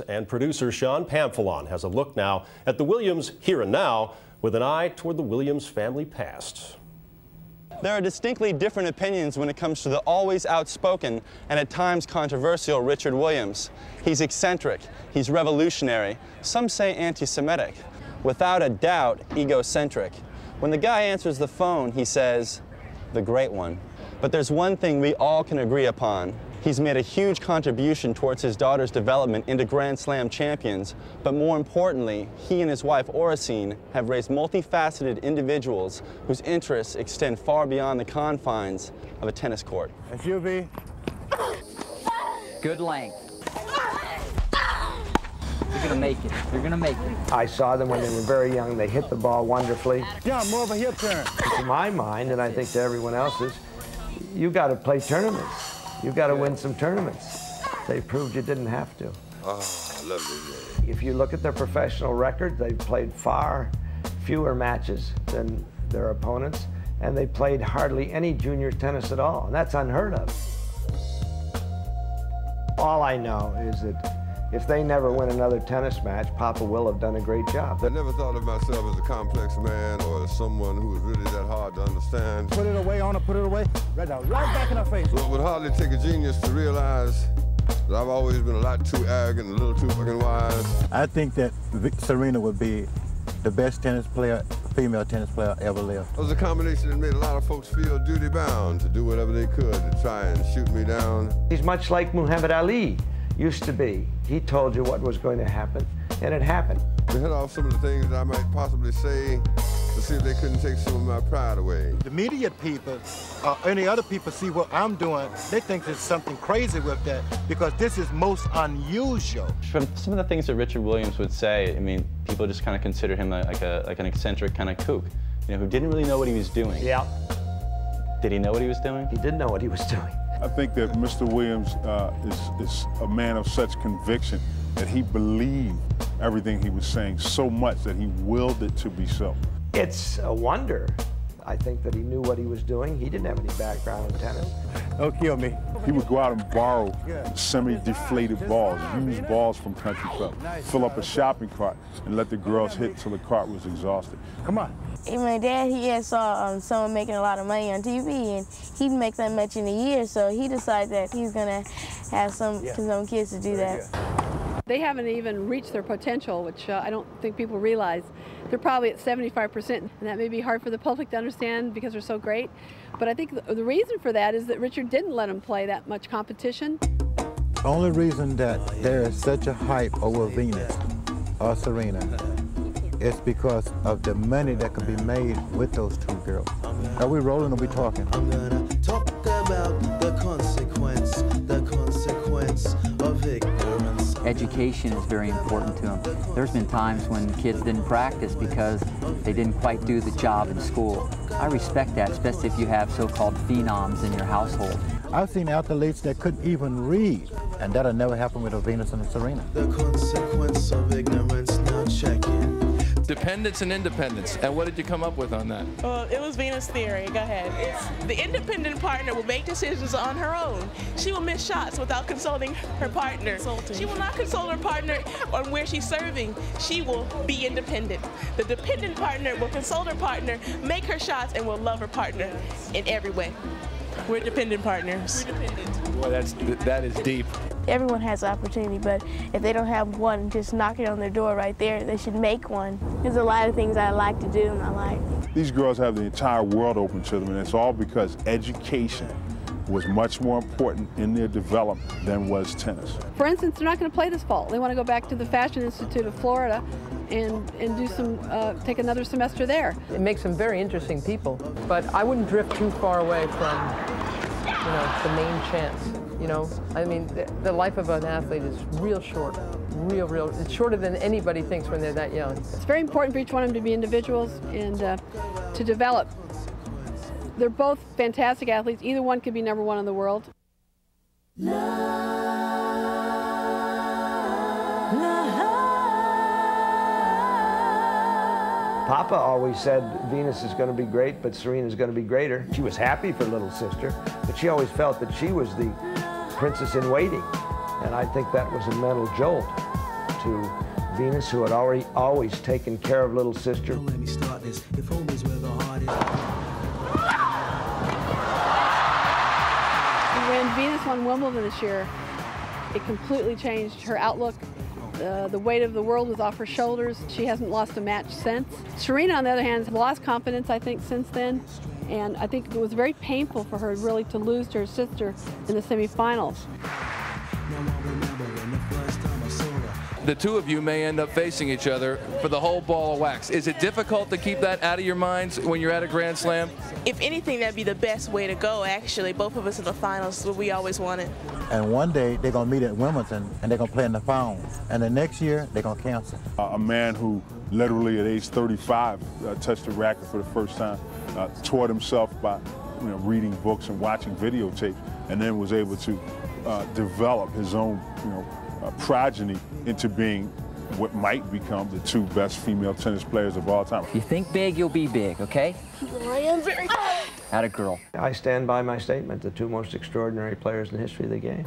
And producer Sean Pamphilon has a look now at the Williams here and now with an eye toward the Williams family past. There are distinctly different opinions when it comes to the always outspoken and at times controversial Richard Williams. He's eccentric, he's revolutionary, some say anti-Semitic, without a doubt egocentric. When the guy answers the phone, he says, "The great one." But there's one thing we all can agree upon. He's made a huge contribution towards his daughter's development into Grand Slam champions, but more importantly, he and his wife, Oracene, have raised multifaceted individuals whose interests extend far beyond the confines of a tennis court. SUV. Good length. You're gonna make it. You're gonna make it. I saw them when they were very young. They hit the ball wonderfully. Yeah, more of a hip turn. To my mind, and I think to everyone else's, you got to play tournaments. You've got to win some tournaments. They proved you didn't have to. Oh, I love this. If you look at their professional record, they've played far fewer matches than their opponents, and they played hardly any junior tennis at all, and that's unheard of. All I know is that if they never win another tennis match, Papa will have done a great job. I never thought of myself as a complex man or as someone who was really that hard to understand. Put it away, Honor, put it away. Right now, right back in her face. Well, it would hardly take a genius to realize that I've always been a lot too arrogant and a little too fucking wise. I think that Serena would be the best tennis player, female tennis player ever lived. It was a combination that made a lot of folks feel duty-bound to do whatever they could to try and shoot me down. He's much like Muhammad Ali used to be. He told you what was going to happen, and it happened. To hit off some of the things that I might possibly say to see if they couldn't take some of my pride away. The media people, any other people see what I'm doing, they think there's something crazy with that because this is most unusual. From some of the things that Richard Williams would say, I mean, people just kind of consider him like an eccentric kind of kook, you know, who didn't really know what he was doing. Yeah. Did he know what he was doing? He did know what he was doing. I think that Mr. Williams is a man of such conviction that he believed everything he was saying so much that he willed it to be so. It's a wonder. I think that he knew what he was doing. He didn't have any background in tennis. Don't kill me. He would go out and borrow semi-deflated balls, used balls from Country Club, fill up a shopping cart, and let the girls hit till the cart was exhausted. Come on. My dad, he had saw someone making a lot of money on TV, and he'd make that much in a year, so he decided that he's gonna have some kids to do that. They haven't even reached their potential, which I don't think people realize. They're probably at 75%, and that may be hard for the public to understand because they're so great. But I think the reason for that is that Richard didn't let them play that much competition. The only reason that there is such a hype over Venus or Serena is because of the money that can be made with those two girls. Are we rolling or are we talking? I'm gonna talk about the consequence of ignorance. Education is very important to them. There's been times when kids didn't practice because they didn't quite do the job in school. I respect that, especially if you have so-called phenoms in your household. I've seen athletes that couldn't even read, and that'll never happen with a Venus and a Serena. The consequence of ignorance, now check it. Dependence and independence. And what did you come up with on that? Well, it was Venus theory. Go ahead. It's the independent partner will make decisions on her own. She will miss shots without consulting her partner. She will not consult her partner on where she's serving. She will be independent. The dependent partner will consult her partner, make her shots, and will love her partner in every way. We're dependent partners. We're dependent. Boy, that is deep. Everyone has opportunity, but if they don't have one, just knock it on their door right there. They should make one. There's a lot of things I like to do in my life. These girls have the entire world open to them, and it's all because education was much more important in their development than was tennis. For instance, they're not going to play this fall. They want to go back to the Fashion Institute of Florida and do some, take another semester there. It makes them very interesting people, but I wouldn't drift too far away from, the main chance. I mean, the life of an athlete is real short, real. It's shorter than anybody thinks when they're that young. It's very important for each one of them to be individuals and to develop. They're both fantastic athletes. Either one could be #1 in the world. Papa always said Venus is going to be great, but Serena's going to be greater. She was happy for little sister, but she always felt that she was the princess in waiting. And I think that was a mental jolt to Venus, who had always taken care of little sister. Let me start this. If home is where the heart is. When Venus won Wimbledon this year, it completely changed her outlook. The weight of the world was off her shoulders. She hasn't lost a match since. Serena, on the other hand, has lost confidence, I think, since then. And I think it was very painful for her, really, to lose to her sister in the semifinals. The two of you may end up facing each other for the whole ball of wax. Is it difficult to keep that out of your minds when you're at a Grand Slam? If anything, that'd be the best way to go, actually. Both of us in the finals, what we always wanted. And one day they're going to meet at Wimbledon and they're going to play in the final. And the next year they're going to cancel. A man who literally at age 35 touched the racket for the first time, taught himself by reading books and watching videotapes, and then was able to develop his own progeny into being what might become the two best female tennis players of all time. If you think big, you'll be big, okay? I am very good. Atta girl. I stand by my statement, the two most extraordinary players in the history of the game.